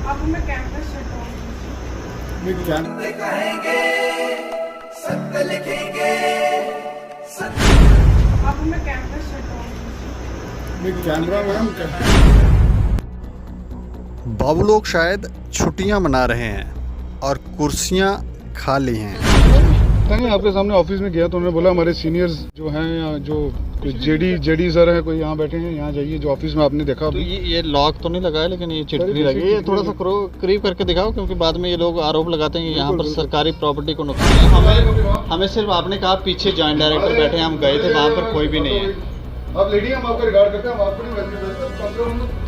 अब मैं campus shut down कहेंगे सत्य लिखेंगे अब मैं campus shut down camera ma'am बाबू लोग शायद छुट्टियां मना रहे हैं और कुर्सियां खाली हैं। नहीं, आपके सामने ऑफिस में गया तो उन्होंने बोला हमारे सीनियर्स जो हैं या जो जेडी सर है कोई यहाँ बैठे हैं, यहाँ जाइए जो ऑफिस में आपने देखा तो अभी। ये लॉक तो नहीं लगा है, लेकिन ये चिटकनी लगी है। ये थोड़ा सा करीब करके दिखाओ, क्योंकि बाद में ये लोग आरोप लगाते हैं कि यहाँ पर सरकारी प्रॉपर्टी को नुकसान है। हमें सिर्फ आपने कहा पीछे जॉइंट डायरेक्टर बैठे हैं, हम गए थे, वहाँ पर कोई भी नहीं है। आप लेडी हम आपका रिगार्ड करते हैं, हम आपको नहीं वैसे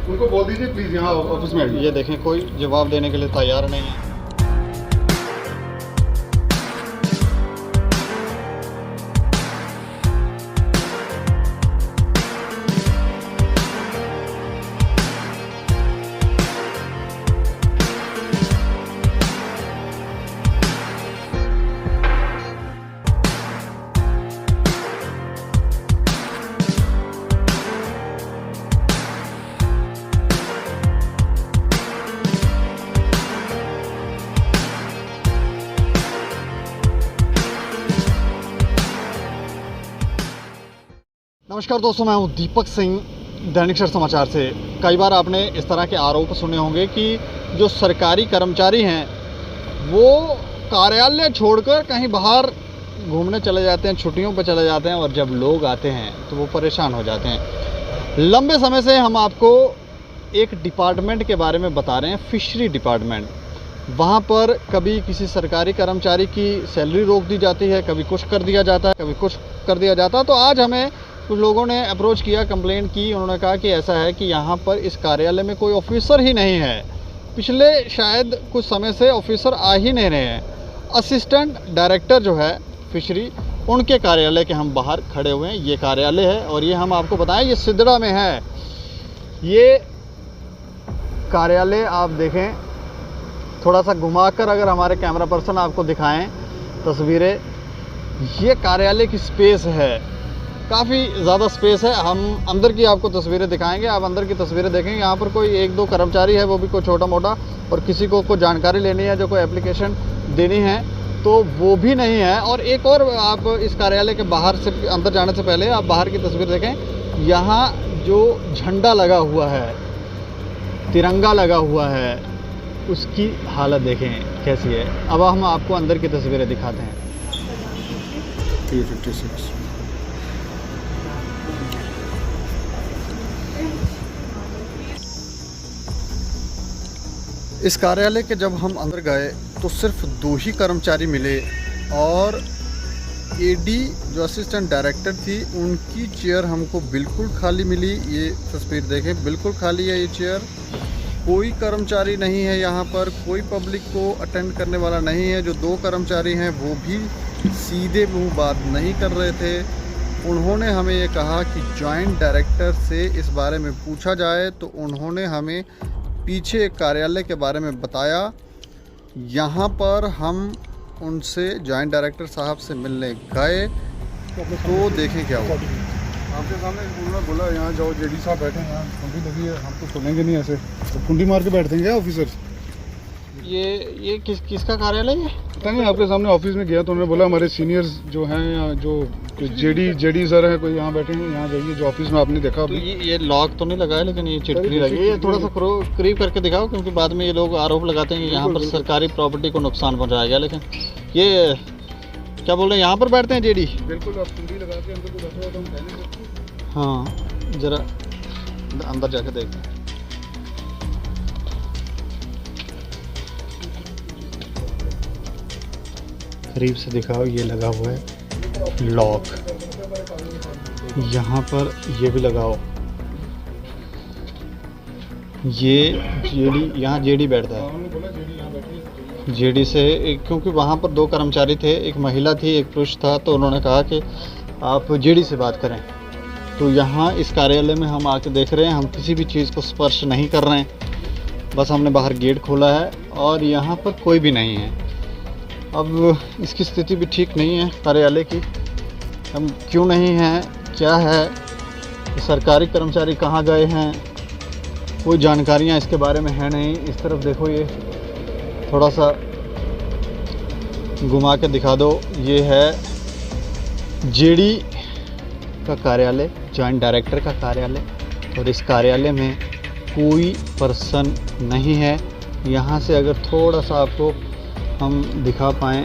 उनको बोल दीजिए प्लीज यहाँ ऑफिस में आइए। ये देखें, कोई जवाब देने के लिए तैयार नहीं है। नमस्कार दोस्तों, मैं हूं दीपक सिंह, दैनिक सर समाचार से। कई बार आपने इस तरह के आरोप सुने होंगे कि जो सरकारी कर्मचारी हैं वो कार्यालय छोड़कर कहीं बाहर घूमने चले जाते हैं, छुट्टियों पर चले जाते हैं, और जब लोग आते हैं तो वो परेशान हो जाते हैं। लंबे समय से हम आपको एक डिपार्टमेंट के बारे में बता रहे हैं, फिशरी डिपार्टमेंट। वहाँ पर कभी किसी सरकारी कर्मचारी की सैलरी रोक दी जाती है, कभी कुछ कर दिया जाता है, कभी कुछ कर दिया जाता है। तो आज हमें कुछ लोगों ने अप्रोच किया, कंप्लेंट की। उन्होंने कहा कि ऐसा है कि यहाँ पर इस कार्यालय में कोई ऑफिसर ही नहीं है। पिछले शायद कुछ समय से ऑफिसर आ ही नहीं रहे हैं। असिस्टेंट डायरेक्टर जो है फिशरी, उनके कार्यालय के हम बाहर खड़े हुए हैं। ये कार्यालय है और ये हम आपको बताएं, ये सिद्धड़ा में है। ये कार्यालय आप देखें, थोड़ा सा घुमाकर अगर हमारे कैमरा पर्सन आपको दिखाएं तस्वीरें, ये कार्यालय की स्पेस है, काफ़ी ज़्यादा स्पेस है। हम अंदर की आपको तस्वीरें दिखाएंगे, आप अंदर की तस्वीरें देखेंगे। यहाँ पर कोई एक दो कर्मचारी है, वो भी कोई छोटा मोटा, और किसी को कोई जानकारी लेनी है, जो कोई एप्लीकेशन देनी है तो वो भी नहीं है। और एक और, आप इस कार्यालय के बाहर से अंदर जाने से पहले आप बाहर की तस्वीर देखें। यहाँ जो झंडा लगा हुआ है, तिरंगा लगा हुआ है, उसकी हालत देखें कैसी है। अब हम आपको अंदर की तस्वीरें दिखाते हैं। 356 इस कार्यालय के जब हम अंदर गए तो सिर्फ 2 ही कर्मचारी मिले, और एडी जो असिस्टेंट डायरेक्टर थी उनकी चेयर हमको बिल्कुल खाली मिली। ये तस्वीर देखें, बिल्कुल खाली है ये चेयर। कोई कर्मचारी नहीं है यहाँ पर, कोई पब्लिक को अटेंड करने वाला नहीं है। जो 2 कर्मचारी हैं वो भी सीधे मुंह बात नहीं कर रहे थे। उन्होंने हमें ये कहा कि जॉइंट डायरेक्टर से इस बारे में पूछा जाए, तो उन्होंने हमें पीछे एक कार्यालय के बारे में बताया। यहाँ पर हम उनसे जॉइंट डायरेक्टर साहब से मिलने गए तो देखें क्या हुआ। आपके सामने उन्होंने बोला यहाँ जाओ, जेडी साहब बैठे हैं, यहाँ कुंडी लगी है, हम तो सुनेंगे नहीं ऐसे, तो कुंडी मार के बैठते हैं क्या ऑफिसर? ये किसका कार्यालय है? पता नहीं, आपके सामने ऑफिस में गया तो उन्होंने बोला हमारे सीनियर्स जो हैं या जो जेडी सर है कोई यहाँ बैठे हैं, यहाँ जाइए जो ऑफिस में आपने देखा तो अभी। ये लॉक तो नहीं लगा है, लेकिन ये चिटकनी लगी है। ये थोड़ा सा करीब करके दिखाओ, क्योंकि बाद में ये लोग आरोप लगाते हैं कि यहाँ पर सरकारी प्रॉपर्टी को नुकसान पहुँचाया गया। लेकिन ये क्या बोल रहे हैं, यहाँ पर बैठते हैं जेडी? बिल्कुल, आप कुंडी लगा के अंदर को बैठे हो तो हम कहने। हाँ, ज़रा अंदर जाके देखते हैं। करीब से दिखाओ, ये लगा हुआ है लॉक। यहाँ पर ये भी लगाओ, ये जेडी, यहाँ जेडी बैठता है। जेडी से क्योंकि वहाँ पर 2 कर्मचारी थे, एक महिला थी, एक पुरुष था, तो उन्होंने कहा कि आप जेडी से बात करें। तो यहाँ इस कार्यालय में हम आके देख रहे हैं, हम किसी भी चीज़ को स्पर्श नहीं कर रहे हैं, बस हमने बाहर गेट खोला है और यहाँ पर कोई भी नहीं है। अब इसकी स्थिति भी ठीक नहीं है कार्यालय की। हम क्यों नहीं हैं, क्या है, सरकारी कर्मचारी कहाँ गए हैं, कोई जानकारियाँ इसके बारे में है नहीं। इस तरफ देखो, ये थोड़ा सा घुमा के दिखा दो। ये है जेडी का कार्यालय, जॉइंट डायरेक्टर का कार्यालय, और इस कार्यालय में कोई पर्सन नहीं है। यहाँ से अगर थोड़ा सा आपको हम दिखा पाएँ,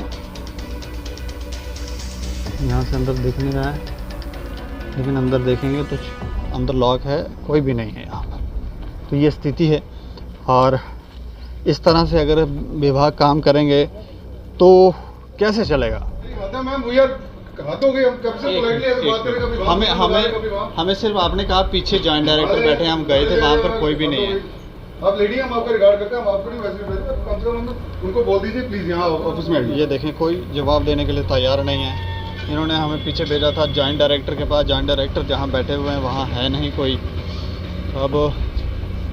यहाँ से अंदर दिख नहीं रहा है, लेकिन अंदर देखेंगे तो अंदर लॉक है, कोई भी नहीं है यहाँ पर। तो ये स्थिति है, और इस तरह से अगर विभाग काम करेंगे तो कैसे चलेगा? मैम भैया कहा तो गए, हम कब से politely ऐसे बात करें, कभी हमें सिर्फ आपने कहा पीछे जॉइंट डायरेक्टर बैठे हैं, हम गए थे वहाँ पर कोई भी नहीं है। आप लेडी, हम आपका रिगार्ड करते हैं, हम आपको नहीं वैसे कम से कम उनको बोल दीजिए प्लीज़ यहाँ ऑफिस में आइए। ये देखें, कोई जवाब देने के लिए तैयार नहीं है। इन्होंने हमें पीछे भेजा था जॉइंट डायरेक्टर के पास, जॉइंट डायरेक्टर जहाँ बैठे हुए हैं वहाँ है नहीं कोई। अब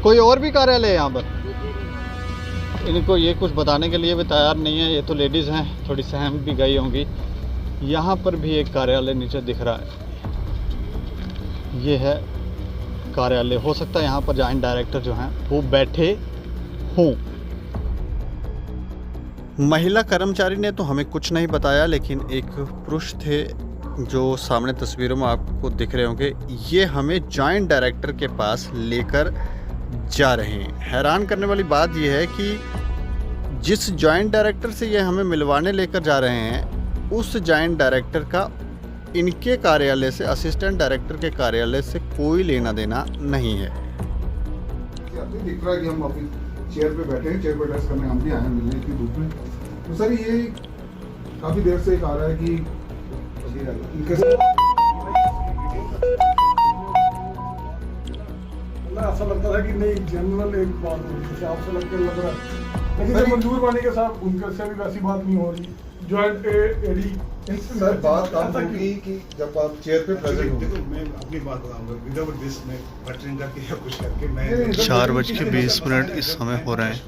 कोई और भी कार्यालय है यहाँ पर, इनको ये कुछ बताने के लिए भी तैयार नहीं है। ये तो लेडीज़ हैं, थोड़ी सहम भी गई होंगी। यहाँ पर भी एक कार्यालय नीचे दिख रहा है, ये है कार्यालय। हो सकता है यहाँ पर जॉइंट डायरेक्टर जो हैं वो बैठे हों। महिला कर्मचारी ने तो हमें कुछ नहीं बताया, लेकिन एक पुरुष थे जो सामने तस्वीरों में आपको दिख रहे होंगे, ये हमें जॉइंट डायरेक्टर के पास लेकर जा रहे हैं। हैरान करने वाली बात यह है कि जिस जॉइंट डायरेक्टर से ये हमें मिलवाने लेकर जा रहे हैं, उस जॉइंट डायरेक्टर का इनके कार्यालय से, असिस्टेंट डायरेक्टर के कार्यालय से कोई लेना देना नहीं है। दिख रहा है कि हम ऑफिस चेयर पे बैठे हैं, चेयर पे ड्रेस करने हम भी आए हैं मिलने की धूप में। तो सर ये काफ़ी देर से एक आ रहा है कि इनके ऐसा लगता था कि नहीं जनरल एक बात जैसे आपसे लग रहा है, लेकिन जब मंजूर वाणी के साथ उनके से भी वैसी बात नहीं हो रही। जॉइंट एडी सर बात आप होगी कि जब आप चेयर पे प्रेजेंट हो। देखो मैं अपनी बात बताऊंगा, विदाउट दिस मैं बटरिंग करके या कुछ करके मैं 4:20 इस समय हो रहे हैं।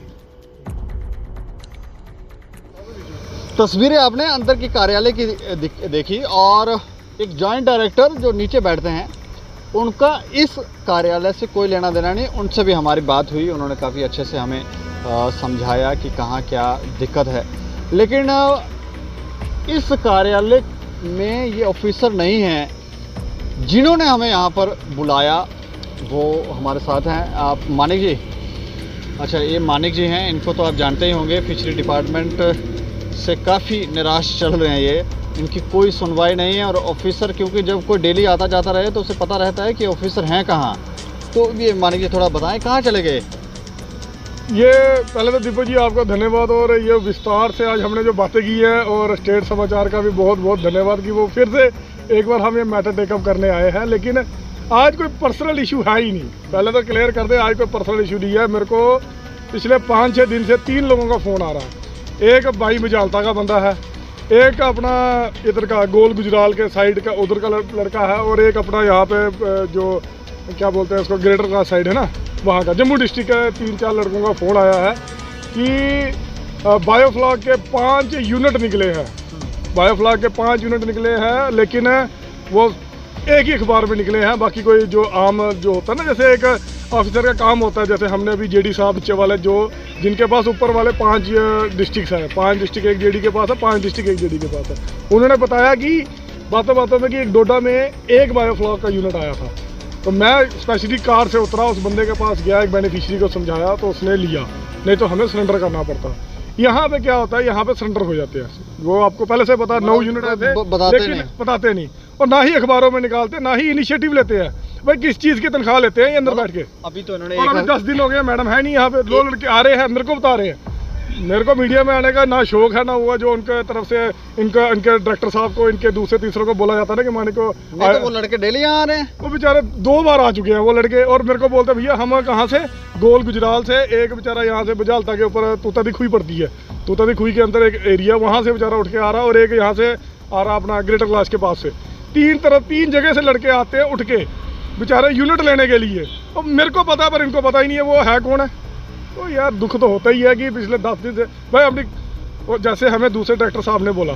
तस्वीरें आपने अंदर की कार्यालय की देखी, और एक जॉइंट डायरेक्टर जो नीचे बैठते हैं उनका इस कार्यालय से कोई लेना देना नहीं। उनसे भी हमारी बात हुई, उन्होंने काफ़ी अच्छे से हमें समझाया कि कहाँ क्या दिक्कत है। लेकिन इस कार्यालय में ये ऑफिसर नहीं हैं जिन्होंने हमें यहाँ पर बुलाया, वो हमारे साथ हैं। आप मानिक जी, अच्छा ये मानिक जी हैं, इनको तो आप जानते ही होंगे, फिशरी डिपार्टमेंट से काफ़ी निराश चल रहे हैं ये, इनकी कोई सुनवाई नहीं है। और ऑफिसर क्योंकि जब कोई डेली आता जाता रहे तो उसे पता रहता है कि ऑफिसर हैं कहाँ। तो ये मानिक जी थोड़ा बताएं कहाँ चले गए? ये पहले तो दीपक जी आपका धन्यवाद, और ये विस्तार से आज हमने जो बातें की है, और स्टेट समाचार का भी बहुत बहुत धन्यवाद कि वो फिर से एक बार हम ये मैटर टेकअप करने आए हैं। लेकिन आज कोई पर्सनल इशू है ही नहीं, पहले तो क्लियर कर दे, आज कोई पर्सनल इशू नहीं है। मेरे को पिछले 5-6 दिन से 3 लोगों का फ़ोन आ रहा है। एक भाई मजालता का बंदा है, एक अपना इधर का गोल गुजराल के साइड का उधर का लड़का है, और एक अपना यहाँ पे जो क्या बोलते हैं उसको ग्रेटर का साइड है ना, वहाँ का जम्मू डिस्ट्रिक्ट का 3-4 लड़कों का फ़ोन आया है कि बायोफ्लॉक के 5 यूनिट निकले हैं। बायोफ्लॉक के 5 यूनिट निकले हैं, लेकिन वो एक ही अखबार में निकले हैं। बाकी कोई जो आम जो होता है ना, जैसे एक ऑफिसर का काम होता है, जैसे हमने अभी जेडी साहब नीचे वाले जो जिनके पास ऊपर वाले 5 डिस्ट्रिक्ट हैं, 5 डिस्ट्रिक्ट एक जेडी के पास है, 5 डिस्ट्रिक्ट एक जेडी के पास है, उन्होंने बताया कि बातों बातों में कि एक डोडा में एक बायोफ्लॉक का यूनिट आया था। तो मैं स्पेशली कार से उतरा, उस बंदे के पास गया, एक बेनिफिशियरी को समझाया तो उसने लिया, नहीं तो हमें सरेंडर करना पड़ता। यहाँ पे क्या होता है, यहाँ पे सरेंडर हो जाते हैं। वो आपको पहले से पता 9 यूनिट आए थे, लेकिन बताते नहीं, और ना ही अखबारों में निकालते, ना ही इनिशिएटिव लेते हैं। भाई किस चीज़ की तनख्वाह लेते हैं ये अंदर बैठ के? अभी तो इन्होंने 10 दिन हो गए मैडम है नहीं यहाँ पे, 2 लड़के आ रहे हैं, मेरे को बता रहे हैं। मेरे को मीडिया में आने का ना शौक है ना हुआ, जो उनके तरफ से इनके डायरेक्टर साहब को, इनके दूसरे तीसरों को बोला जाता है ना कि माने को तो वो लड़के डेली यहाँ आ रहे हैं। वो बेचारे 2 बार आ चुके हैं वो लड़के, और मेरे को बोलते भैया हम कहाँ से, गोल गुजराल से। एक बेचारा यहाँ से बजालता के ऊपर तूता दी खुई पड़ती है, तूता दी खुई के अंदर एक एरिया, वहाँ से बेचारा उठ के आ रहा, और एक यहाँ से आ रहा अपना ग्रेटर क्लास के पास से। 3 जगह से लड़के आते हैं उठ के बेचारे यूनिट लेने के लिए, और मेरे को पता है पर इनको पता ही नहीं है वो है कौन है। तो यार दुख तो होता ही है कि पिछले 10 दिन से भाई अपनी, जैसे हमें दूसरे डायरेक्टर साहब ने बोला,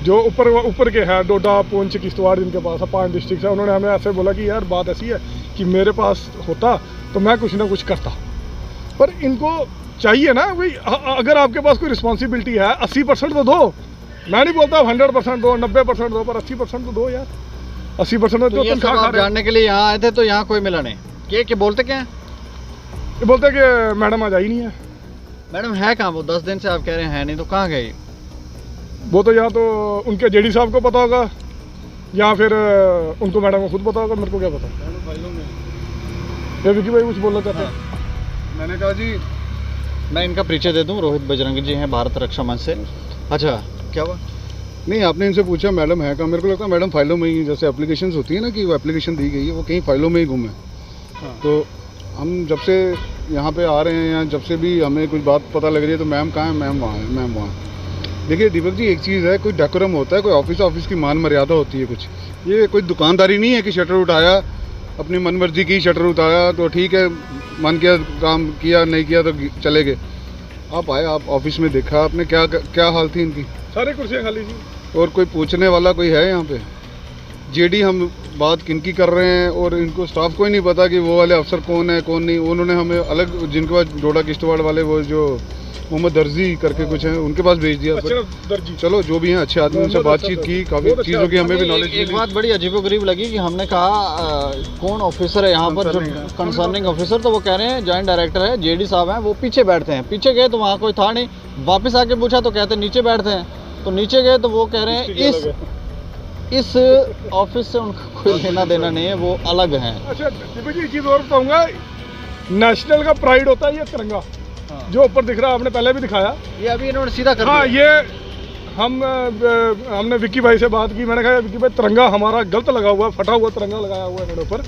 जो ऊपर के हैं, डोडा, पुंछ, किश्तवाड़, जिनके पास है 5 डिस्ट्रिक्ट है, उन्होंने हमें ऐसे बोला कि यार बात ऐसी है कि मेरे पास होता तो मैं कुछ ना कुछ करता। पर इनको चाहिए ना भाई, अगर आपके पास कोई रिस्पॉन्सिबिलिटी है 80% तो दो। मैं नहीं बोलता 100% दो, 90% दो, पर 80% तो दो यार। 80% तो जो ये सब आप जानने के लिए यहाँ आए थे, तो यहाँ कोई मिला नहीं? ये बोलते क्या है? ये बोलते हैं कि मैडम आज आई नहीं है। मैडम है कहाँ वो? 10 दिन से आप कह रहे हैं नहीं, तो कहाँ गई? वो तो या तो उनके जेडी साहब को पता होगा या फिर उनको मैडम को खुद पता होगा, मेरे को क्या पता। ये विकी भाई कुछ बोलना चाहते हैं? मैंने कहा जी, मैं इनका परिचय दे दूं, रोहित बजरंगी जी हैं भारत रक्षा मंच से। अच्छा, क्या हुआ? नहीं, आपने इनसे पूछा मैडम है कहाँ? मेरे को लगता है मैडम फाइलों में ही, जैसे एप्लीकेशंस होती है ना कि वो एप्लीकेशन दी गई है, वो कहीं फाइलों में ही गुम है। हाँ। तो हम जब से यहाँ पे आ रहे हैं, या जब से भी हमें कुछ बात पता लग रही है तो मैम कहाँ है, मैम वहाँ है, मैम वहाँ है। देखिए दीपक जी, एक चीज़ है, कोई डेकोरम होता है, कोई ऑफिस की मान मर्यादा होती है कुछ। ये कोई दुकानदारी नहीं है कि शटर उठाया, अपनी मनमर्जी की शटर उठाया तो ठीक है, मन किया काम किया, नहीं किया तो चले गए। आप आए, आप ऑफिस में देखा आपने क्या हाल थी इनकी? सारी कुर्सियाँ खाली जी। और कोई पूछने वाला कोई है यहाँ पे? जेडी हम बात किनकी कर रहे हैं, और इनको स्टाफ को ही नहीं पता कि वो वाले अफसर कौन है कौन नहीं। उन्होंने हमें अलग, जिनके पास डोडा किश्तवाड़ वाले वो जो मोहम्मद दर्जी करके कुछ हैं, उनके पास भेज दिया। दर्जी, चलो जो भी हैं, अच्छे आदमी, उनसे बातचीत की, काफ़ी चीज़ों की हमें भी नॉलेज मिली। एक बात बड़ी अजीबोगरीब लगी कि हमने कहा कौन ऑफिसर है यहाँ पर, जो कंसर्निंग ऑफिसर, तो वो कह रहे हैं जॉइंट डायरेक्टर है, जेडी साहब हैं, वो पीछे बैठते हैं। पीछे गए तो वहाँ कोई था नहीं, वापस आके पूछा तो कहते नीचे बैठते हैं। तो नीचे गए तो वो कह रहे हैं इस ऑफिस से उनका कोई लेना देना नहीं है, वो अलग हैं। अच्छा दीपक जी, एक चीज़ और बताऊँगा, नेशनल का प्राइड होता है ये तिरंगा। हाँ। जो ऊपर दिख रहा है, आपने पहले भी दिखाया। ये अभी इन्होंने सीधा कर हाँ, दिया। ये हमने विक्की भाई से बात की। मैंने कहा विक्की भाई, तिरंगा हमारा गलत लगा हुआ है, फटा हुआ तिरंगा लगाया हुआ है इन्होंने ऊपर।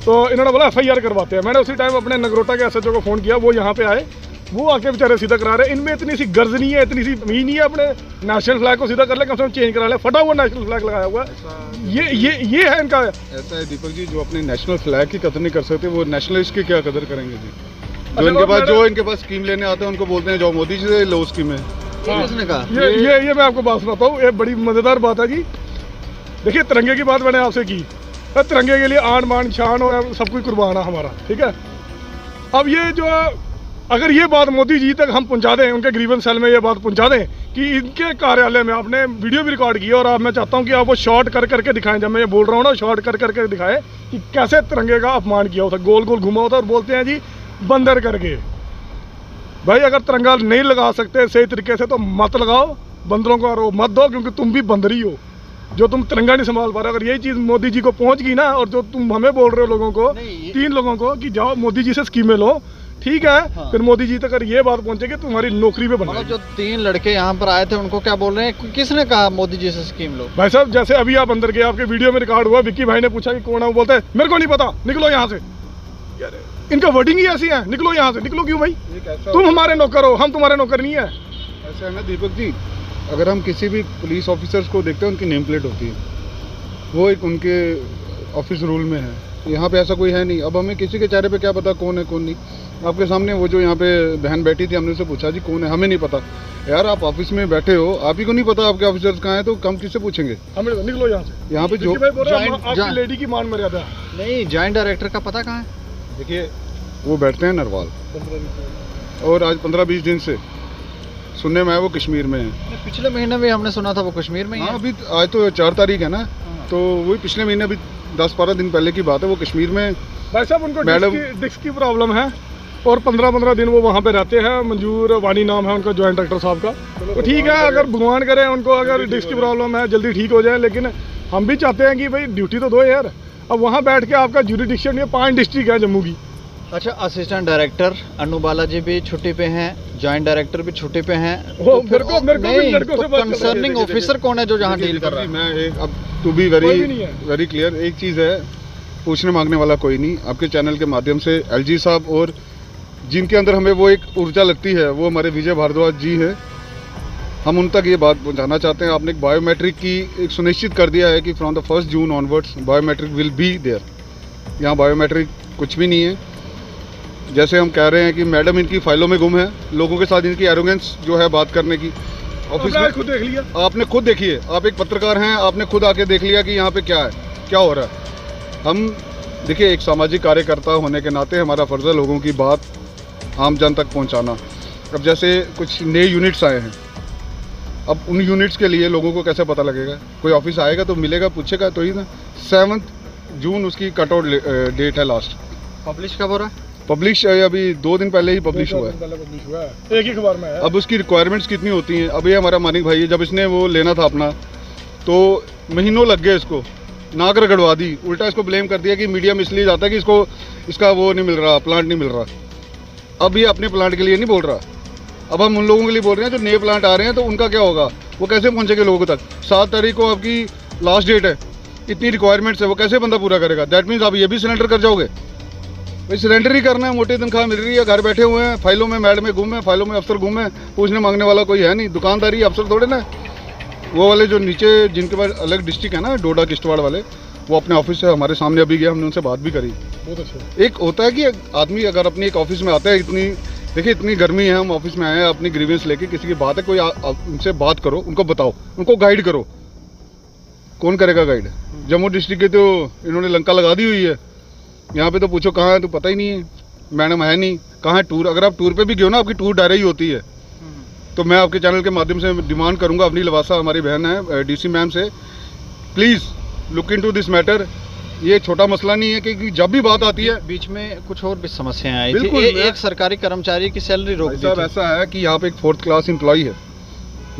तो इन्होंने बोला FIR करवाते हैं। मैंने उसी टाइम अपने नगरोटा के SHO को फ़ोन किया, वो यहाँ पे आए, वो आके बेचारे सीधा करा रहे। इनमें इतनी सी गर्ज नहीं है, इतनी सी ही नहीं है, अपने नेशनल फ्लैग को सीधा कर ले, कम से कम चेंज करा ले। फटा हुआ नेशनल फ्लैग लगाया हुआ है। ये है इनका। ऐसा है दीपक जी, जो अपने नेशनल फ्लैग की कदर नहीं कर सकते, वो नेशनलिस्ट की क्या कदर करेंगे जी? जो इनके पास स्कीम लेने आते हैं उनको बोलते हैं जाओ मोदी जी से लो स्कीम है। किसने कहा? ये मैं आपको बात सुनाता हूँ, ये बड़ी मज़ेदार बात है जी। देखिए, तिरंगे की बात मैंने आपसे की, तिरंगे के लिए आन बान शान और सब कुछ कुर्बान है हमारा, ठीक है। अब ये जो, अगर ये बात मोदी जी तक हम पहुंचा दें, उनके ग्रीवेंस सेल में ये बात पहुंचा दें कि इनके कार्यालय में आपने वीडियो भी रिकॉर्ड की, और अब मैं चाहता हूं कि आप वो शॉर्ट करके दिखाएं। जब मैं ये बोल रहा हूँ ना, शॉर्ट करके दिखाएं कि कैसे तिरंगे का अपमान किया होता, गोल गोल घुमा होता, और बोलते हैं जी बंदर करके। भाई, अगर तिरंगा नहीं लगा सकते सही तरीके से तो मत लगाओ, बंदरों को आरोप मत दो, क्योंकि तुम भी बंदरी हो जो तुम तिरंगा नहीं संभाल पा रहे। अगर यही चीज़ मोदी जी को पहुंच गई ना, और जो तुम हमें बोल रहे हो लोगों को, 3 लोगों को कि जाओ मोदी जी से स्कीमें लो, ठीक है। हाँ। फिर मोदी जी तक अगर ये बात पहुंचेगी तुम्हारी नौकरी पे बना। जो 3 लड़के यहाँ पर आए थे उनको क्या बोल रहे हैं? किसने कहा मोदी जी से स्कीम लो? भाई साहब, जैसे अभी आप अंदर गए, आपके वीडियो में रिकॉर्ड हुआ, विक्की भाई ने पूछा कि कौन है, वो बोलते हैं मेरे को नहीं पता, निकलो यहाँ से। यार, इनका वर्डिंग ही ऐसी है, निकलो यहाँ से। निकलो क्यों भाई? तुम हमारे नौकर हो, हम तुम्हारे नौकर नहीं है। ऐसा है ना दीपक जी, अगर हम किसी भी पुलिस ऑफिसर्स को देखते हैं, उनकी नेम प्लेट होती है, वो एक उनके ऑफिस रूल में है। यहाँ पे ऐसा कोई है नहीं। अब हमें किसी के चेहरे पे क्या पता कौन है कौन नहीं। आपके सामने वो जो यहाँ पे बहन बैठी थी, हमने उससे पूछा जी कौन है, हमें नहीं पता। यार, आप ऑफिस में बैठे हो, आप ही को नहीं पता आपके ऑफिसर्स कहाँ हैं, तो हम किससे पूछेंगे? हमें निकलो यहाँ से। यहाँ पे जो आपकी लेडी की मान मर्यादा नहीं, जॉइंट डायरेक्टर का पता कहाँ है? देखिए, वो बैठते हैं नरवाल, और आज 15-20 दिन से सुनने में आया वो कश्मीर में है। पिछले महीने भी हमने सुना था वो कश्मीर में ही है। हाँ, अभी आज तो 4 तारीख है ना, तो वही पिछले महीने, अभी 10-12 दिन पहले की बात है, वो कश्मीर में। भाई साहब, उनको डिस्क की प्रॉब्लम है, और 15-15 दिन वो वहाँ पे रहते हैं। मंजूर वानी नाम है उनका, जॉइंट डायरेक्टर साहब का। तो ठीक है, अगर भगवान करे उनको अगर डिस्क की प्रॉब्लम है जल्दी ठीक हो जाए, लेकिन हम भी चाहते हैं कि भाई ड्यूटी तो दो यार। अब वहाँ बैठ के आपका जुरिडिक्शन, ये 5 डिस्ट्रिक्ट है जम्मू की। अच्छा, असिस्टेंट डायरेक्टर अनु बालाजी भी छुट्टी पे हैं, जॉइंट डायरेक्टर भी छुट्टी पे हैं, तो कंसर्निंग ऑफिसर कौन है जो जहाँ डील कर रहा है? मैं अब टू बी वेरी क्लियर, एक चीज़ है, पूछने मांगने वाला कोई नहीं। आपके चैनल के माध्यम से LG साहब, और जिनके अंदर हमें वो एक ऊर्जा लगती है, वो हमारे विजय भारद्वाज जी हैं। हम उन तक ये बात पहुँचाना चाहते हैं। आपने एक बायोमेट्रिक की एक सुनिश्चित कर दिया है कि from the 1 June onwards biometric will be there. यहाँ बायोमेट्रिक कुछ भी नहीं है। जैसे हम कह रहे हैं कि मैडम इनकी फाइलों में गुम है, लोगों के साथ इनकी एरोगेंस जो है बात करने की, ऑफिस आपने में खुद देख लिया। आपने खुद देखिए, आप एक पत्रकार हैं, आपने खुद आके देख लिया कि यहाँ पे क्या है, क्या हो रहा है। हम देखिए, एक सामाजिक कार्यकर्ता होने के नाते हमारा फ़र्ज़ है लोगों की बात आम जन तक पहुँचाना। अब जैसे कुछ नए यूनिट्स आए हैं, अब उन यूनिट्स के लिए लोगों को कैसे पता लगेगा? कोई ऑफिस आएगा तो मिलेगा, पूछेगा तो ही ना। 7 जून उसकी कट आउट डेट है लास्ट। पब्लिश कब हो रहा है? पब्लिश अभी 2 दिन पहले ही पब्लिश हुआ है। पहले पब्लिश हुआ है, एक ही अखबार में है। अब उसकी रिक्वायरमेंट्स कितनी होती हैं? अब ये हमारा मानिक भाई है, जब इसने वो लेना था अपना, तो महीनों लग गए इसको, नाक रगड़वा दी, उल्टा इसको ब्लेम कर दिया कि मीडिया में इसलिए जाता है कि इसको इसका वो नहीं मिल रहा, प्लांट नहीं मिल रहा। अब ये अपने प्लांट के लिए नहीं बोल रहा, अब हम उन लोगों के लिए बोल रहे हैं जो नए प्लांट आ रहे हैं, तो उनका क्या होगा? वो कैसे पहुंचेंगे लोगों तक? 7 तारीख को आपकी लास्ट डेट है, इतनी रिक्वायरमेंट्स है, वो कैसे बंदा पूरा करेगा? दैट मीन्स आप ये भी सिलेंडर कर जाओगे? भाई सिलेंडर ही करना है, मोटी तनख्वाह मिल रही है, घर बैठे हुए हैं, फाइलों में मैडम गुम है, फाइलों में अफसर गुम है, पूछने मांगने वाला कोई है नहीं। दुकानदारी अफसर थोड़े ना, वो वाले जो नीचे जिनके पास अलग डिस्ट्रिक्ट है ना, डोडा किश्तवाड़ वाले, वो अपने ऑफिस से हमारे सामने अभी गया, हमने उनसे बात भी करी। बहुत अच्छा। एक होता है कि आदमी अगर अपनी एक ऑफिस में आता है, देखिए इतनी गर्मी है, हम ऑफिस में आए हैं अपनी ग्रीवेंस लेके, किसी की बात है, कोई उनसे बात करो, उनको बताओ, उनको गाइड करो। कौन करेगा गाइड? जम्मू डिस्ट्रिक्ट के तो इन्होंने लंका लगा दी हुई है। यहाँ पे तो पूछो कहाँ है तो पता ही नहीं है, मैडम है नहीं, कहाँ है टूर? अगर आप टूर पे भी गए हो ना, आपकी टूर डायरी ही होती है। तो मैं आपके चैनल के माध्यम से डिमांड करूँगा, अपनी लवासा हमारी बहन है DC मैम से, please look into this matter. ये छोटा मसला नहीं है कि जब भी बात आती है, बीच में कुछ और भी समस्याएं आई थी। बिल्कुल, एक सरकारी कर्मचारी की सैलरी रोक दी साहब थी। ऐसा है कि यहाँ पे एक 4th क्लास एम्प्लॉय है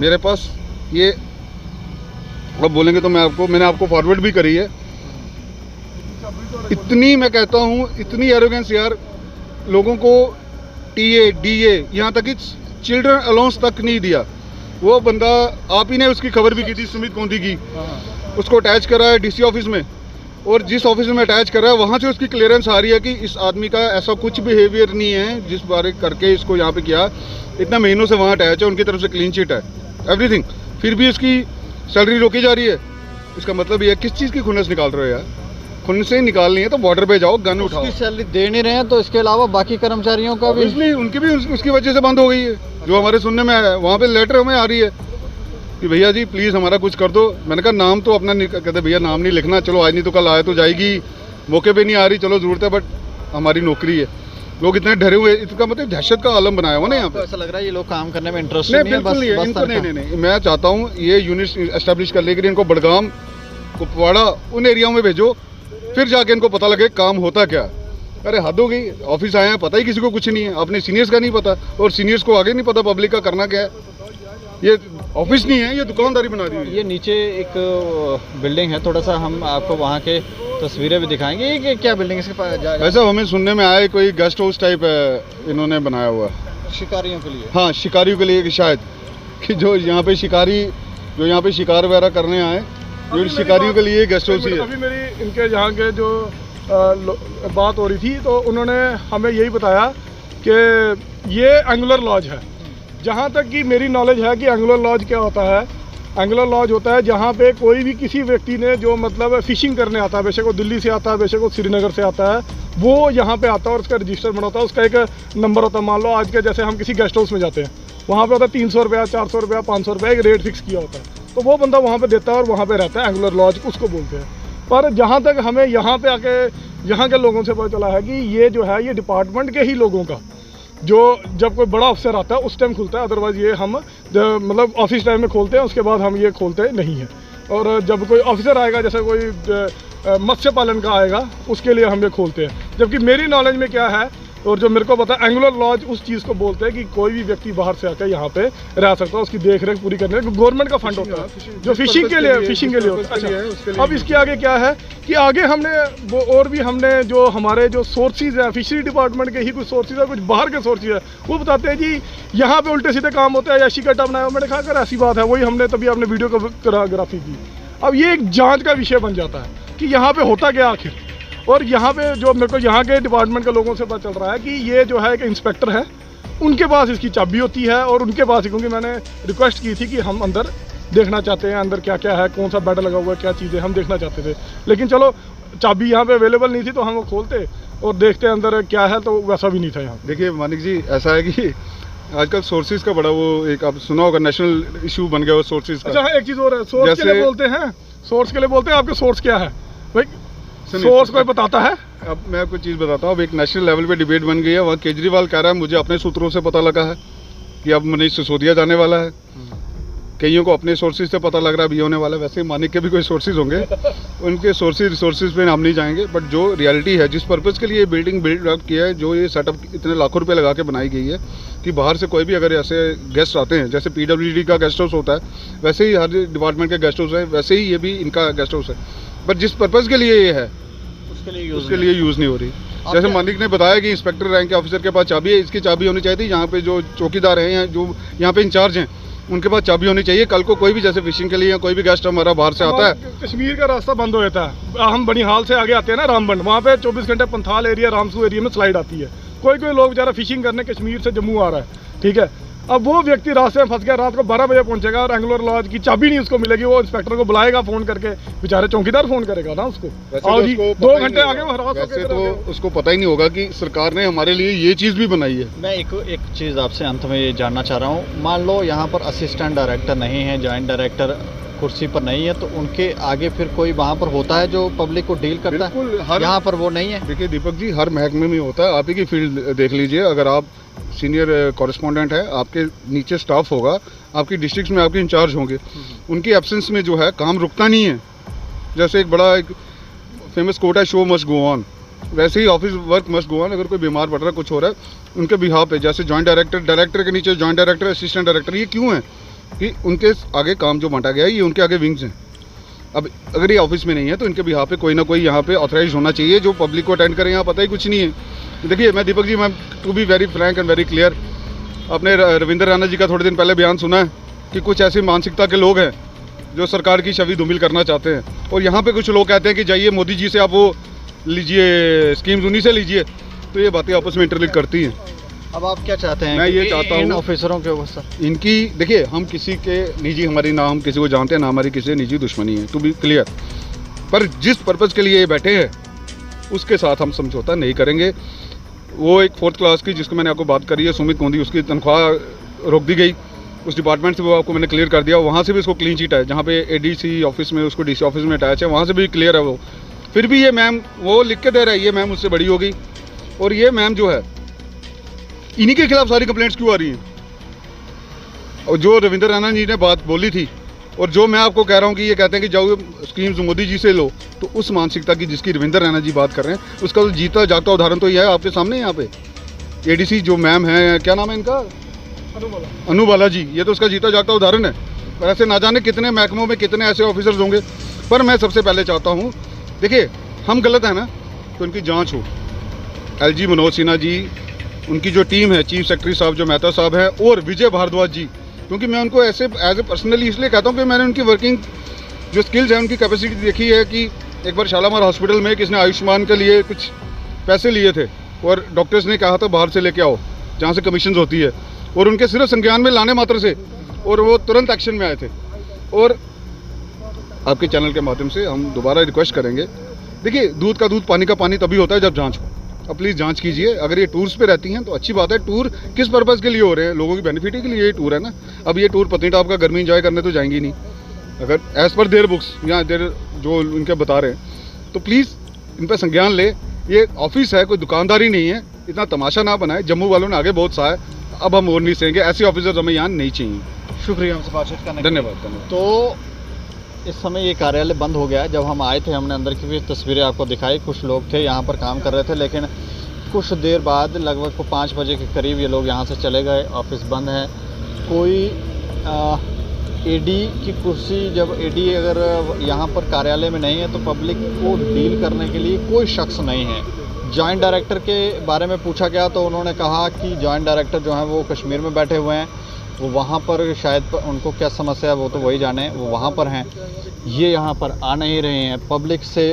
मेरे पास, ये अब बोलेंगे तो मैंने आपको फॉरवर्ड भी करी है। इतनी, मैं कहता हूँ इतनी एरोगेंस यार, लोगों को TA DA यहाँ तक कि चिल्ड्रन अलाउंस तक नहीं दिया। वो बंदा, आप ही ने उसकी खबर भी की थी, सुमित कोंती की, उसको अटैच करा है DC ऑफिस में, और जिस ऑफिस में अटैच कर रहा है वहाँ से उसकी क्लियरेंस आ रही है कि इस आदमी का ऐसा कुछ बिहेवियर नहीं है जिस बारे करके इसको यहाँ पे किया। इतना महीनों से वहाँ अटैच है, उनकी तरफ से क्लीन चिट है, एवरीथिंग, फिर भी इसकी सैलरी रोकी जा रही है। इसका मतलब ये किस चीज़ की खुन्नस निकाल रहे हो यार? खुन्नस से ही निकालनी है तो बॉर्डर पे जाओ, गन उठाओ। उसकी सैलरी दे नहीं रहे हैं, तो इसके अलावा बाकी कर्मचारियों का भी, इसलिए उनकी भी उसकी वजह से बंद हो गई है, जो हमारे सुनने में आया है। वहाँ पे लेटर हमें आ रही है कि भैया जी प्लीज़ हमारा कुछ कर दो। मैंने कहा नाम तो अपना नहीं, कहते भैया नाम नहीं लिखना, चलो आज नहीं तो कल आए तो जाएगी, मौके पे नहीं आ रही, चलो ज़रूरत है, बट हमारी नौकरी है। लोग इतने डरे हुए, इसका मतलब दहशत का आलम बनाया हुआ ना यहाँ पे। ऐसा लग रहा है ये लोग काम करने में इंटरेस्ट नहीं, नहीं है, बिल्कुल नहीं है इनको। नहीं, मैं चाहता हूँ ये यूनिट एस्टेब्लिश कर लेकर इनको बड़गाम, कुपवाड़ा, उन एरियाओं में भेजो, फिर जाके इनको पता लगे काम होता क्या। अरे हद हो गई, ऑफिस आए हैं, पता ही किसी को कुछ नहीं है, अपने सीनियर्स का नहीं पता, और सीनियर्स को आगे नहीं पता पब्लिक का करना क्या है। ये ऑफिस नहीं है, ये दुकानदारी बना दी हुई है। ये नीचे एक बिल्डिंग है, थोड़ा सा हम आपको वहाँ के तस्वीरें भी दिखाएंगे। ये क्या बिल्डिंग है? इसके पास ऐसा हमें सुनने में आया कोई गेस्ट हाउस टाइप है इन्होंने बनाया हुआ, शिकारियों के लिए। हाँ, शिकारियों के लिए शायद, कि जो यहाँ पे शिकारी, जो यहाँ पे शिकार वगैरह करने आए, जो शिकारियों के लिए गेस्ट हाउस ही है। अभी मेरी इनके यहाँ के जो बात हो रही थी, तो उन्होंने हमें यही बताया कि ये एंगुलर लॉज है। जहाँ तक कि मेरी नॉलेज है कि एंगुलर लॉज क्या होता है, एंगुलर लॉज होता है जहाँ पे कोई भी किसी व्यक्ति ने जो मतलब फिशिंग करने आता है, बेशक वो दिल्ली से आता है, बेशक वो श्रीनगर से आता है, वो यहाँ पे आता है और उसका रजिस्टर बना होता है, उसका एक नंबर होता है। मान लो आज के जैसे हम किसी गेस्ट हाउस में जाते हैं, वहाँ पे होता है 300 रुपया, 400 रुपया, 500 रुपया, एक रेट फिक्स किया होता है, तो वो बंदा वहाँ पे देता है और वहाँ पे रहता है। एंगुलर लॉज उसको बोलते हैं। पर जहाँ तक हमें यहाँ पे आके यहाँ के लोगों से पता चला है कि ये जो है ये डिपार्टमेंट के ही लोगों का, जो जब कोई बड़ा अफसर आता है उस टाइम खुलता है, अदरवाइज़ ये हम मतलब ऑफिस टाइम में खोलते हैं, उसके बाद हम ये खोलते नहीं हैं। और जब कोई ऑफिसर आएगा, जैसे कोई मत्स्य पालन का आएगा, उसके लिए हम ये खोलते हैं। जबकि मेरी नॉलेज में क्या है और जो मेरे को पता है, एंगुलर लॉज उस चीज़ को बोलते हैं कि कोई भी व्यक्ति बाहर से आकर यहाँ पे रह सकता है, उसकी देख रेख पूरी करने के गवर्नमेंट का फंड होता है, जो फिशिंग के लिए होता है। अच्छा, अब इसके आगे क्या है कि आगे हमने वो और भी हमने जो हमारे जो सोर्सेज है, फिशरी डिपार्टमेंट के ही कुछ सोर्सेज है, कुछ बाहर के सोर्सेज है, वो बताते हैं जी यहाँ पे उल्टे सीधे काम होता है, ऐसी कट्टा बनाया। मैंने कहा अगर ऐसी बात है, वही हमने तभी आपने वीडियो कोरियोग्राफी की। अब ये एक जाँच का विषय बन जाता है कि यहाँ पे होता क्या आखिर। और यहाँ पे जो मेरे को यहाँ के डिपार्टमेंट के लोगों से पता चल रहा है कि ये जो है एक इंस्पेक्टर है, उनके पास इसकी चाबी होती है, और उनके पास ही, क्योंकि मैंने रिक्वेस्ट की थी कि हम अंदर देखना चाहते हैं, अंदर क्या क्या है, कौन सा बेड लगा हुआ है, क्या चीज़ें हम देखना चाहते थे। लेकिन चलो चाबी यहाँ पे अवेलेबल नहीं थी, तो हम वो खोलते और देखते अंदर क्या है, तो वैसा भी नहीं था यहाँ। देखिए मानिक जी, ऐसा है कि आजकल सोर्सेज का बड़ा वो एक आप सुना होगा, नेशनल इशू बन गया वो सोर्सेज का। अच्छा हाँ, एक चीज़ और है, सोर्स के लिए बोलते हैं, सोर्स के लिए बोलते हैं, आपके सोर्स क्या है भाई? सोर्स कोई बताता है? अब मैं आपको चीज़ बताता हूँ। अब एक नेशनल लेवल पे डिबेट बन गई है। वहाँ केजरीवाल कह रहा है मुझे अपने सूत्रों से पता लगा है कि अब मनीष सिसोदिया जाने वाला है। कईयों को अपने सोर्सेज से पता लग रहा है अभी होने वाला है। वैसे मानिक के भी कोई सोर्सेज होंगे, उनके रिसोर्सेज पे हम नहीं जाएंगे। बट जो रियलिटी है, जिस पर्पज़ के लिए ये बिल्डिंग बिल्ड अप किया है, जो ये सेटअप इतने लाखों रुपए लगा के बनाई गई है कि बाहर से कोई भी अगर ऐसे गेस्ट आते हैं, जैसे PWD का गेस्ट हाउस होता है, वैसे ही हर डिपार्टमेंट के गेस्ट हाउस है, वैसे ही ये भी इनका गेस्ट हाउस है। बट जिस पर्पज़ के लिए ये है उसके लिए यूज़ नहीं हो रही। जैसे मानिक ने बताया कि इंस्पेक्टर रैंक के ऑफिसर के पास चाबी है, इसकी चाबी होनी चाहिए थी। यहाँ पे जो चौकीदार हैं या जो यहाँ पे इंचार्ज हैं, उनके पास चाबी होनी चाहिए। कल को कोई भी जैसे फिशिंग के लिए या कोई भी गेस्ट हमारा बाहर से आता है, कश्मीर का रास्ता बंद हो जाता है, हम बनिहाल से आगे आते हैं ना रामबन, वहाँ पे 24 घंटे पंथाल एरिया, रामसू एरिया में स्लाइड आती है। कोई लोग बेचारा फिशिंग करने कश्मीर से जम्मू आ रहा है, ठीक है। अब वो व्यक्ति रास्ते में फंस गया, रात को 12 बजे पहुंचेगा और एंगुलर लॉज की चाबी नहीं उसको मिलेगी। वो इंस्पेक्टर को बुलाएगा फ़ोन करके, बेचारे चौकीदार फ़ोन करेगा ना उसको, और जी 2 घंटे आगे वो हरास वैसे तो उसको पता ही नहीं होगा कि सरकार ने हमारे लिए ये चीज़ भी बनाई है। मैं एक चीज़ आपसे अंत में ये जानना चाह रहा हूँ, मान लो यहाँ पर असिस्टेंट डायरेक्टर नहीं है, जॉइंट डायरेक्टर कुर्सी पर नहीं है, तो उनके आगे फिर कोई वहाँ पर होता है जो पब्लिक को डील करता है? यहाँ पर वो नहीं है। देखिए दीपक जी, हर महकमे में होता है। आप ही की फील्ड देख लीजिए, अगर आप सीनियर कॉरेस्पॉन्डेंट है, आपके नीचे स्टाफ होगा, आपकी डिस्ट्रिक्ट में आपके इंचार्ज होंगे, उनकी एब्सेंस में जो है काम रुकता नहीं है। जैसे एक फेमस कोट है, शो मस्ट गो ऑन, वैसे ही office work must go on. अगर कोई बीमार पड़ रहा है, कुछ हो रहा है, उनके बिहाफ पे जैसे जॉइंट डायरेक्टर के नीचे जॉइंट डायरेक्टर, असिस्टेंट डायरेक्टर, ये क्यों है कि उनके आगे काम जो बांटा गया है, ये उनके आगे विंग्स हैं। अब अगर ये ऑफिस में नहीं है तो इनके बिहाफ पे कोई ना कोई यहाँ पे ऑथराइज होना चाहिए जो पब्लिक को अटेंड करे। यहाँ पता ही कुछ नहीं है। देखिए मैं दीपक जी, मैं to be very frank and very clear, अपने रविंद्र रैना जी का थोड़े दिन पहले बयान सुना है कि कुछ ऐसी मानसिकता के लोग हैं जो सरकार की छवि धूमिल करना चाहते हैं। और यहाँ पे कुछ लोग कहते हैं कि जाइए मोदी जी से आप वो लीजिए, स्कीम्स उन्हीं से लीजिए। तो ये बातें आपस में इंटरलिंक करती हैं। अब आप क्या चाहते हैं? मैं ये चाहता हूँ ऑफिसरों के अवस्था इनकी, देखिए हम किसी के निजी, हमारी ना हम किसी को जानते हैं, ना हमारी किसी निजी दुश्मनी है, टू बी क्लियर। पर जिस पर्पज़ के लिए ये बैठे हैं उसके साथ हम समझौता नहीं करेंगे। वो एक 4th क्लास की, जिसको मैंने आपको बात करी है, सुमित गोंदी, उसकी तनख्वाह रोक दी गई उस डिपार्टमेंट से, वो आपको मैंने क्लियर कर दिया। वहाँ से भी इसको क्लीन चिट है, जहाँ पे ADC ऑफिस में उसको DC ऑफिस में अटैच है, वहाँ से भी क्लियर है वो। फिर भी ये मैम वो लिख के दे रहा है, ये मैम उससे बड़ी होगी। और ये मैम जो है, इन्हीं के खिलाफ सारी कंप्लेंट्स क्यों आ रही हैं? और जो रविंद्र रैना जी ने बात बोली थी, और जो मैं आपको कह रहा हूँ कि ये कहते हैं कि जाओ स्कीम्स मोदी जी से लो, तो उस मानसिकता की जिसकी रविंद्र रैना जी बात कर रहे हैं, उसका तो जीता जागता उदाहरण तो यह है आपके सामने। यहाँ पे ADC जो मैम है, क्या नाम है इनका, अनु बाला जी, ये तो उसका जीता जागता उदाहरण है। पर ऐसे ना जाने कितने महकमों में कितने ऐसे ऑफिसर्स होंगे। पर मैं सबसे पहले चाहता हूँ, देखिए हम गलत हैं ना, तो इनकी जाँच हो। LG मनोज सिन्हा जी, उनकी जो टीम है, चीफ सेक्रेटरी साहब जो मेहता साहब हैं, और विजय भारद्वाज जी, क्योंकि मैं उनको ऐसे एज ए पर्सनली इसलिए कहता हूँ कि मैंने उनकी वर्किंग जो स्किल्स हैं, उनकी कैपेसिटी देखी है। कि एक बार शालामार हॉस्पिटल में किसने आयुष्मान के लिए कुछ पैसे लिए थे और डॉक्टर्स ने कहा था बाहर से लेके आओ, जहाँ से कमीशन होती है, और उनके सिर्फ संज्ञान में लाने मात्र से, और वो तुरंत एक्शन में आए थे। और आपके चैनल के माध्यम से हम दोबारा रिक्वेस्ट करेंगे, देखिए दूध का दूध पानी का पानी तभी होता है जब जाँच हो। अब प्लीज़ जांच कीजिए। अगर ये टूर्स पे रहती हैं तो अच्छी बात है। टूर किस पर्पज़ के लिए हो रहे हैं? लोगों की बेनिफिट के लिए ये टूर है ना। अब ये टूर पत्नीटॉप का गर्मी एंजॉय करने तो जाएंगी नहीं, अगर एज़ पर देयर बुक्स या देयर जो इनके बता रहे हैं, तो प्लीज़ इन पर संज्ञान ले। ये ऑफिस है, कोई दुकानदारी नहीं है। इतना तमाशा ना बनाए। जम्मू वालों ने आगे बहुत सहा है, अब हम और नहीं सहेंगे। ऐसे ऑफिसर हमें यहाँ नहीं चाहिए। शुक्रिया हमसे बातचीत करने, धन्यवाद। तो इस समय ये कार्यालय बंद हो गया है। जब हम आए थे, हमने अंदर की भी तस्वीरें आपको दिखाई। कुछ लोग थे यहाँ पर काम कर रहे थे, लेकिन कुछ देर बाद लगभग 5 बजे के करीब ये लोग यहाँ से चले गए। ऑफिस बंद है। कोई AD की कुर्सी, जब AD अगर यहाँ पर कार्यालय में नहीं है तो पब्लिक को डील करने के लिए कोई शख्स नहीं है। जॉइंट डायरेक्टर के बारे में पूछा गया तो उन्होंने कहा कि जॉइंट डायरेक्टर जो हैं वो कश्मीर में बैठे हुए हैं, वो वहाँ पर शायद उनको क्या समस्या है वो तो वही जाने, वो वहाँ पर हैं। ये यहाँ पर आ नहीं रहे हैं, पब्लिक से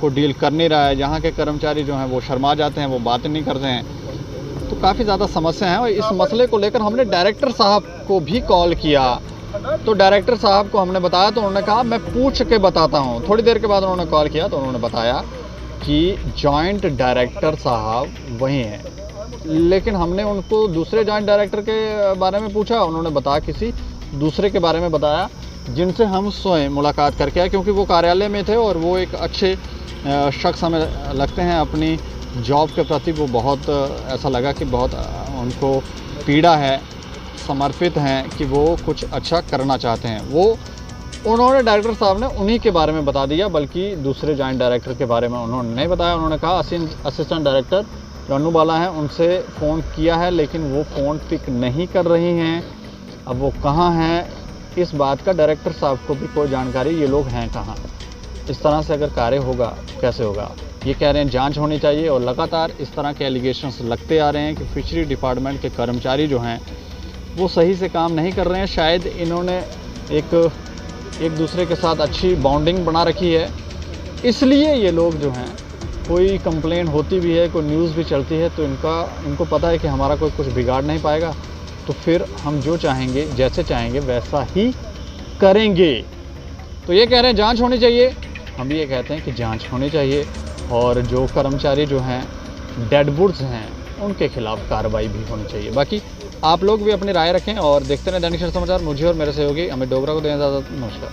को डील कर नहीं रहा है। यहाँ के कर्मचारी जो हैं वो शर्मा जाते हैं, वो बात नहीं करते हैं। तो काफ़ी ज़्यादा समस्या है। और इस मसले को लेकर हमने डायरेक्टर साहब को भी कॉल किया, तो डायरेक्टर साहब को हमने बताया तो उन्होंने कहा मैं पूछ के बताता हूँ। थोड़ी देर के बाद उन्होंने कॉल किया तो उन्होंने बताया कि जॉइंट डायरेक्टर साहब वही हैं। लेकिन हमने उनको दूसरे जॉइंट डायरेक्टर के बारे में पूछा, उन्होंने बताया किसी दूसरे के बारे में बताया, जिनसे हम स्वयं मुलाकात करके आए, क्योंकि वो कार्यालय में थे और वो एक अच्छे शख्स हमें लगते हैं। अपनी जॉब के प्रति वो बहुत ऐसा लगा कि बहुत उनको पीड़ा है, समर्पित हैं कि वो कुछ अच्छा करना चाहते हैं। वो उन्होंने डायरेक्टर साहब ने उन्हीं के बारे में बता दिया, बल्कि दूसरे जॉइंट डायरेक्टर के बारे में उन्होंने नहीं बताया। उन्होंने कहा असिस्टेंट डायरेक्टर रन्नू बाला हैं, उनसे फ़ोन किया है लेकिन वो फ़ोन पिक नहीं कर रही हैं। अब वो कहाँ हैं इस बात का डायरेक्टर साहब को भी कोई जानकारी, ये लोग हैं कहाँ। इस तरह से अगर कार्य होगा कैसे होगा। ये कह रहे हैं जांच होनी चाहिए, और लगातार इस तरह के एलिगेशंस लगते आ रहे हैं कि फिशरी डिपार्टमेंट के कर्मचारी जो हैं वो सही से काम नहीं कर रहे हैं। शायद इन्होंने एक दूसरे के साथ अच्छी बॉन्डिंग बना रखी है, इसलिए ये लोग जो हैं, कोई कंप्लेन होती भी है, कोई न्यूज़ भी चलती है, तो इनको पता है कि हमारा कोई कुछ बिगाड़ नहीं पाएगा, तो फिर हम जो चाहेंगे, जैसे चाहेंगे वैसा ही करेंगे। तो ये कह रहे हैं जांच होनी चाहिए, हम ये कहते हैं कि जांच होनी चाहिए, और जो कर्मचारी जो हैं डेडवुड्स हैं उनके खिलाफ कार्रवाई भी होनी चाहिए। बाकी आप लोग भी अपनी राय रखें और देखते रहें दैनिक समाचार। मुझे और मेरे सहयोगी अमित डोगरा को दें इजाज़त। नमस्कार।